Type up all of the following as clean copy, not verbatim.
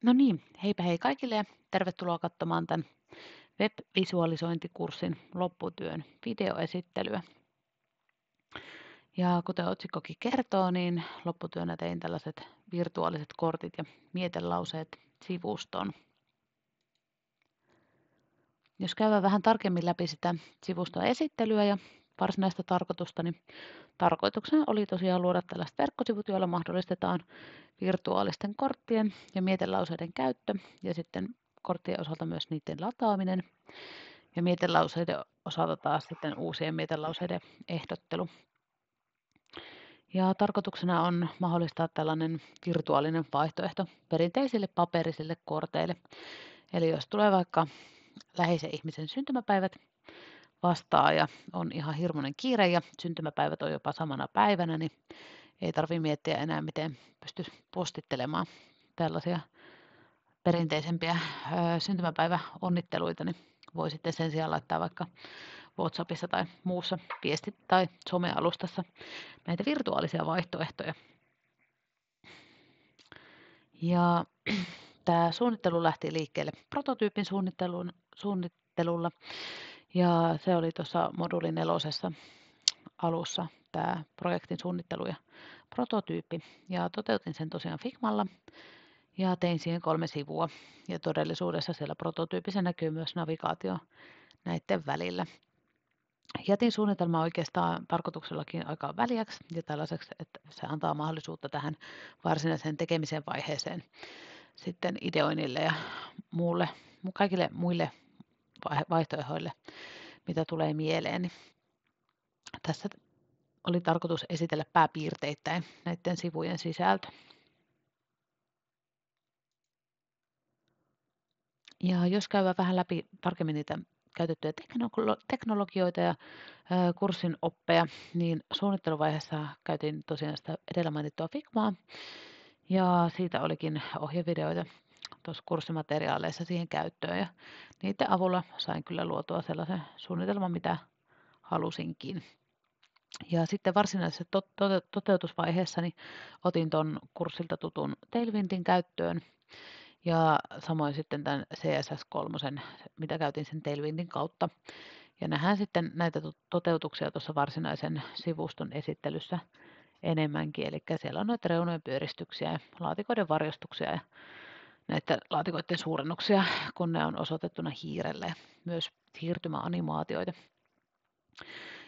No niin, heipä hei kaikille ja tervetuloa katsomaan tämän web-visualisointikurssin lopputyön videoesittelyä. Ja kuten otsikkokin kertoo, niin lopputyönä tein tällaiset virtuaaliset kortit ja mietelauseet sivustoon. Jos käydään vähän tarkemmin läpi sitä sivuston esittelyä ja varsinaista tarkoitusta, niin tarkoituksena oli tosiaan luoda tällaiset verkkosivut, joilla mahdollistetaan virtuaalisten korttien ja mietelauseiden käyttö ja sitten korttien osalta myös niiden lataaminen ja mietelauseiden osalta taas sitten uusien mietelauseiden ehdottelu. Ja tarkoituksena on mahdollistaa tällainen virtuaalinen vaihtoehto perinteisille paperisille korteille. Eli jos tulee vaikka läheisen ihmisen syntymäpäivät vastaan ja on ihan hirmuinen kiire ja syntymäpäivät on jopa samana päivänä, niin ei tarvitse miettiä enää, miten pystyisi postittelemaan tällaisia perinteisempiä syntymäpäiväonnitteluita, niin voi sitten sen sijaan laittaa vaikka WhatsAppissa tai muussa viesti- tai somealustassa näitä virtuaalisia vaihtoehtoja. Ja tämä suunnittelu lähti liikkeelle prototyypin suunnittelulla ja se oli tuossa moduuli 4 alussa tämä projektin suunnittelu ja prototyyppi ja toteutin sen tosiaan Figmalla ja tein siihen 3 sivua ja todellisuudessa siellä prototyypissä näkyy myös navigaatio näiden välillä. Jätin suunnitelman oikeastaan tarkoituksellakin aika väliäksi ja tällaiseksi, että se antaa mahdollisuutta tähän varsinaiseen tekemisen vaiheeseen sitten ideoinnille ja kaikille muille vaihtoehdoille, mitä tulee mieleen. Niin tässä oli tarkoitus esitellä pääpiirteittäin näiden sivujen sisältö. Ja jos käydään vähän läpi tarkemmin niitä käytettyjä teknologioita ja kurssin oppeja, niin suunnitteluvaiheessa käytin tosiaan sitä edellä mainittua Figmaa, ja siitä olikin ohjevideoita tuossa kurssimateriaaleissa siihen käyttöön, ja niiden avulla sain kyllä luotua sellaisen suunnitelman, mitä halusinkin. Ja sitten varsinaisessa toteutusvaiheessa niin otin tuon kurssilta tutun Tailwindin käyttöön, ja samoin sitten tämän CSS3, mitä käytin sen Tailwindin kautta. Ja nähdään sitten näitä toteutuksia tuossa varsinaisen sivuston esittelyssä enemmänkin. Eli siellä on noita reunojen pyöristyksiä ja laatikoiden varjostuksia ja näitä laatikoiden suurennuksia, kun ne on osoitettuna hiirelle ja myös siirtymäanimaatioita.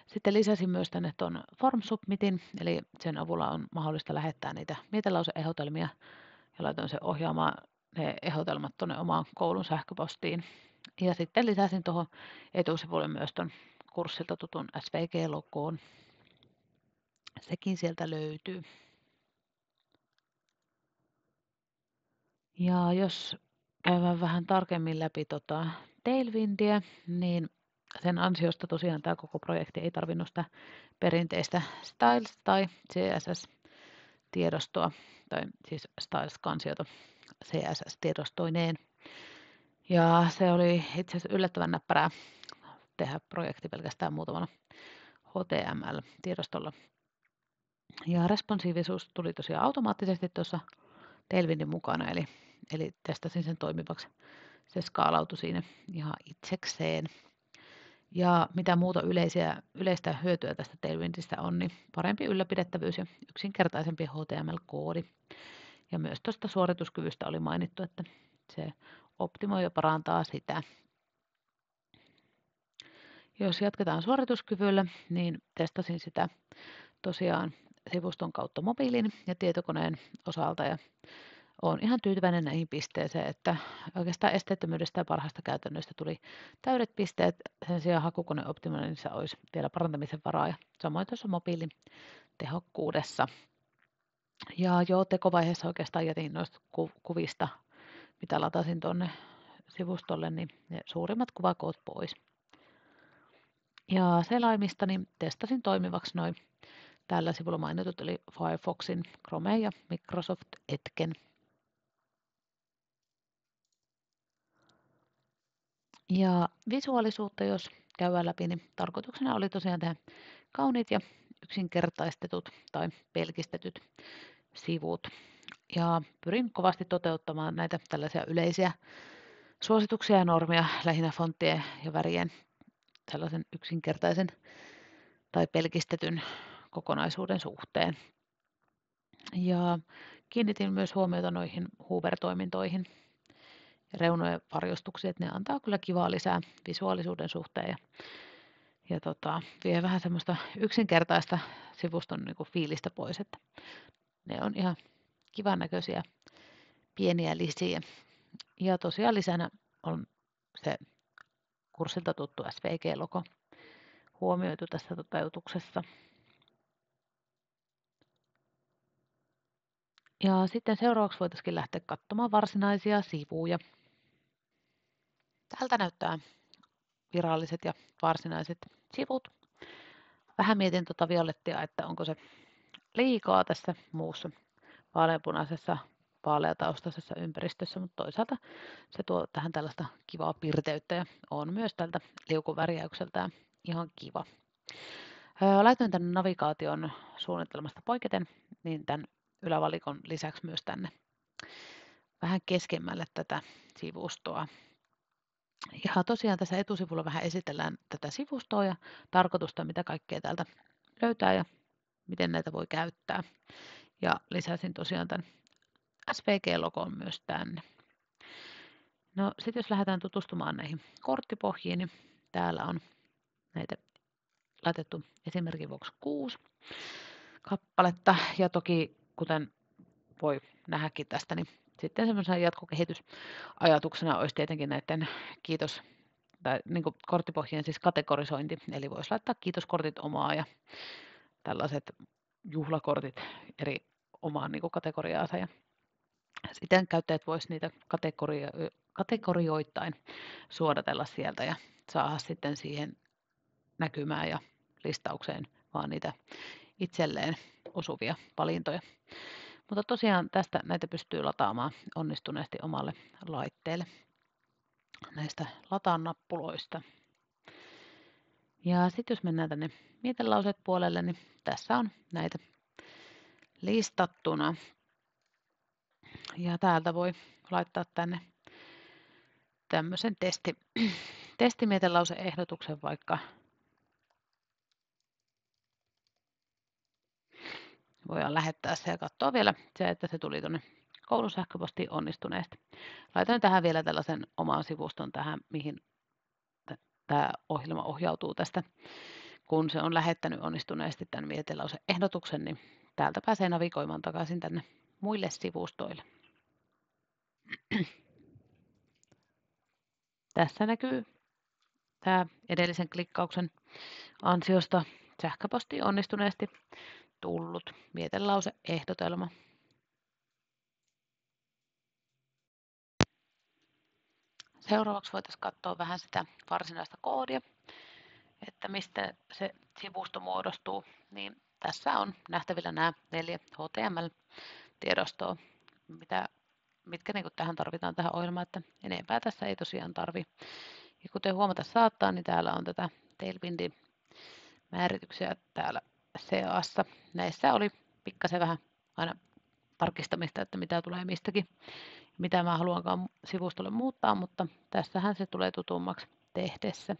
Sitten lisäsin myös tänne tuon Form Submitin, eli sen avulla on mahdollista lähettää niitä mietelauseehdotelmia ja laitoin sen ohjaamaan ne ehdotelmat tuonne omaan koulun sähköpostiin. Ja sitten lisäsin tuohon etusivulle myös tuon kurssilta tutun SVG-logoon. Sekin sieltä löytyy. Ja jos käydään vähän tarkemmin läpi Tailwindia, niin sen ansiosta tosiaan tämä koko projekti ei tarvinnut sitä perinteistä Styles- tai CSS-tiedostoa, tai siis Styles-kansiota CSS-tiedostoineen. Ja se oli itse asiassa yllättävän näppärää tehdä projekti pelkästään muutamalla HTML-tiedostolla. Ja responsiivisuus tuli tosiaan automaattisesti tuossa Tailwindin mukana, eli testasin sen toimivaksi. Se skaalautui siinä ihan itsekseen. Ja mitä muuta yleistä hyötyä tästä Tailwindistä on, niin parempi ylläpidettävyys ja yksinkertaisempi HTML-koodi. Ja myös tuosta suorituskyvystä oli mainittu, että se optimoi ja parantaa sitä. Jos jatketaan suorituskyvyllä, niin testasin sitä tosiaan sivuston kautta mobiilin ja tietokoneen osalta ja olen ihan tyytyväinen näihin pisteeseen, että oikeastaan esteettömyydestä ja parhaista käytännöistä tuli täydet pisteet. Sen sijaan hakukoneoptimoinnissa olisi vielä parantamisen varaa ja samoin tuossa mobiilin tehokkuudessa. Ja jo tekovaiheessa oikeastaan jätin noista kuvista, mitä latasin tuonne sivustolle, niin ne suurimmat kuvakoot pois. Ja selaimista niin testasin toimivaksi noin tällä sivulla mainitut, eli Firefoxin, Chrome ja Microsoft Edgen. Ja visuaalisuutta, jos käydään läpi, niin tarkoituksena oli tosiaan tehdä kauniit ja yksinkertaistetut tai pelkistetyt sivut. Ja pyrin kovasti toteuttamaan näitä tällaisia yleisiä suosituksia ja normeja lähinnä fonttien ja värien sellaisen yksinkertaisen tai pelkistetyn kokonaisuuden suhteen. Ja kiinnitin myös huomiota noihin Hoover-toimintoihin ja reunojen varjostuksiin, että ne antaa kyllä kivaa lisää visuaalisuuden suhteen ja vie vähän semmoista yksinkertaista sivuston niin kuin fiilistä pois, että ne on ihan kivan näköisiä pieniä lisiä. Ja tosiaan lisänä on se kurssilta tuttu SVG-logo huomioitu tässä toteutuksessa. Ja sitten seuraavaksi voitaisiin lähteä katsomaan varsinaisia sivuja. Täältä näyttää viralliset ja varsinaiset sivut. Vähän mietin tuota violettia, että onko se liikaa tässä muussa vaaleanpunaisessa vaaleataustaisessa ympäristössä, mutta toisaalta se tuo tähän tällaista kivaa pirteyttä ja on myös tältä liukuvärjäykseltään ihan kiva. Laitoin tänne navigaation suunnitelmasta poiketen, niin tämän ylävalikon lisäksi myös tänne vähän keskemmälle tätä sivustoa. Ja tosiaan tässä etusivulla vähän esitellään tätä sivustoa ja tarkoitusta, mitä kaikkea täältä löytää ja miten näitä voi käyttää. Ja lisäsin tosiaan tämän SVG-logon myös tänne. No sitten jos lähdetään tutustumaan näihin korttipohjiin, niin täällä on näitä laitettu esimerkin vuoksi 6 kappaletta. Ja toki, kuten voi nähdäkin tästä, niin sitten semmoisena jatkokehitysajatuksena olisi tietenkin näiden niin kuin korttipohjien siis kategorisointi. Eli voisi laittaa kiitoskortit omaa ja tällaiset juhlakortit eri omaan niin kuin kategoriaansa. Ja sitten käyttäjät voisivat niitä kategorioittain suodatella sieltä ja saada sitten siihen näkymään ja listaukseen vaan niitä itselleen osuvia valintoja. Mutta tosiaan tästä näitä pystyy lataamaan onnistuneesti omalle laitteelle näistä lataan-nappuloista. Ja sitten jos mennään tänne mietelauseet puolelle, niin tässä on näitä listattuna. Ja täältä voi laittaa tänne tämmöisen testimietelauseehdotuksen vaikka. Voidaan lähettää se ja katsoa vielä se, että se tuli tuonne koulusähköpostiin onnistuneesti. Laitan tähän vielä tällaisen oman sivuston tähän, mihin tämä ohjelma ohjautuu tästä. Kun se on lähettänyt onnistuneesti tämän mietelauseehdotuksen, niin täältä pääsee navigoimaan takaisin tänne muille sivustoille. Tässä näkyy tämä edellisen klikkauksen ansiosta sähköpostiin onnistuneesti tullut mietelauseehdotelma. Seuraavaksi voitaisiin katsoa vähän sitä varsinaista koodia, että mistä se sivusto muodostuu. Niin tässä on nähtävillä nämä 4 HTML-tiedostoa, mitkä niin tähän tarvitaan tähän ohjelmaan, että enempää tässä ei tosiaan tarvi. Ja kuten huomata saattaa, niin täällä on tätä Tailwindin määrityksiä täällä seassa. Näissä oli pikkasen vähän aina tarkistamista, että mitä tulee mistäkin, mitä mä haluankaan sivustolle muuttaa, mutta tässähän se tulee tutummaksi tehdessä.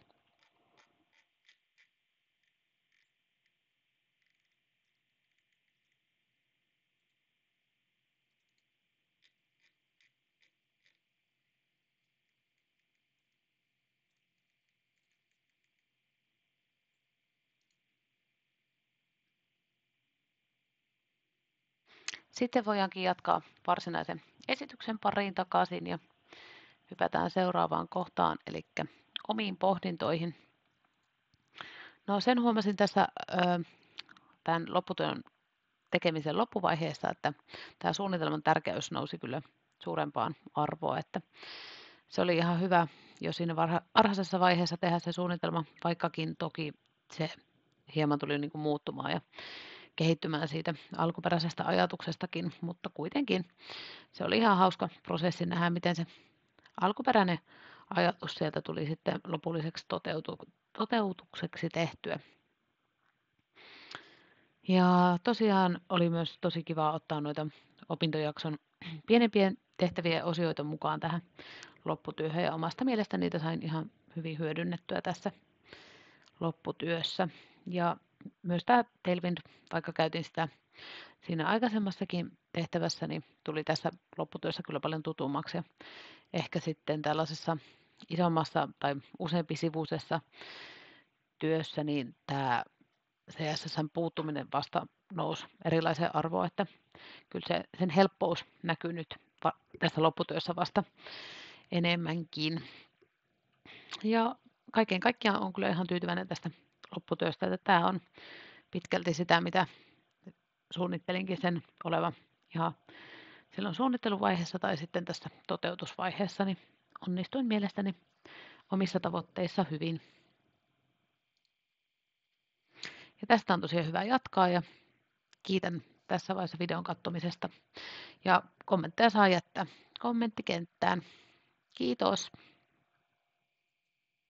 Sitten voidaankin jatkaa varsinaisen esityksen pariin takaisin ja hypätään seuraavaan kohtaan, eli omiin pohdintoihin. No sen huomasin tässä tämän lopputyön tekemisen loppuvaiheessa, että tämä suunnitelman tärkeys nousi kyllä suurempaan arvoon, että se oli ihan hyvä jo siinä varhaisessa vaiheessa tehdä se suunnitelma, vaikkakin toki se hieman tuli niin kuin muuttumaan ja kehittymään siitä alkuperäisestä ajatuksestakin, mutta kuitenkin se oli ihan hauska prosessi nähdä, miten se alkuperäinen ajatus sieltä tuli sitten lopulliseksi toteutukseksi tehtyä. Ja tosiaan oli myös tosi kiva ottaa noita opintojakson pienempien tehtävien osioita mukaan tähän lopputyöhön ja omasta mielestä niitä sain ihan hyvin hyödynnettyä tässä lopputyössä. Ja myös tämä Tailwind, vaikka käytin sitä siinä aikaisemmassakin tehtävässä, niin tuli tässä lopputyössä kyllä paljon tutummaksi. Ja ehkä sitten tällaisessa isommassa tai useampisivuisessa työssä, niin tämä CSS:n puuttuminen vasta nousi erilaiseen arvoon, että kyllä sen helppous näkyy nyt tässä lopputyössä vasta enemmänkin. Ja kaiken kaikkiaan on kyllä ihan tyytyväinen tästä lopputyöstä, että tämä on pitkälti sitä, mitä suunnittelinkin sen oleva ihan silloin suunnitteluvaiheessa tai sitten tässä toteutusvaiheessa, niin onnistuin mielestäni omissa tavoitteissa hyvin. Ja tästä on tosiaan hyvä jatkaa ja kiitän tässä vaiheessa videon katsomisesta. Ja kommentteja saa jättää kommenttikenttään. Kiitos.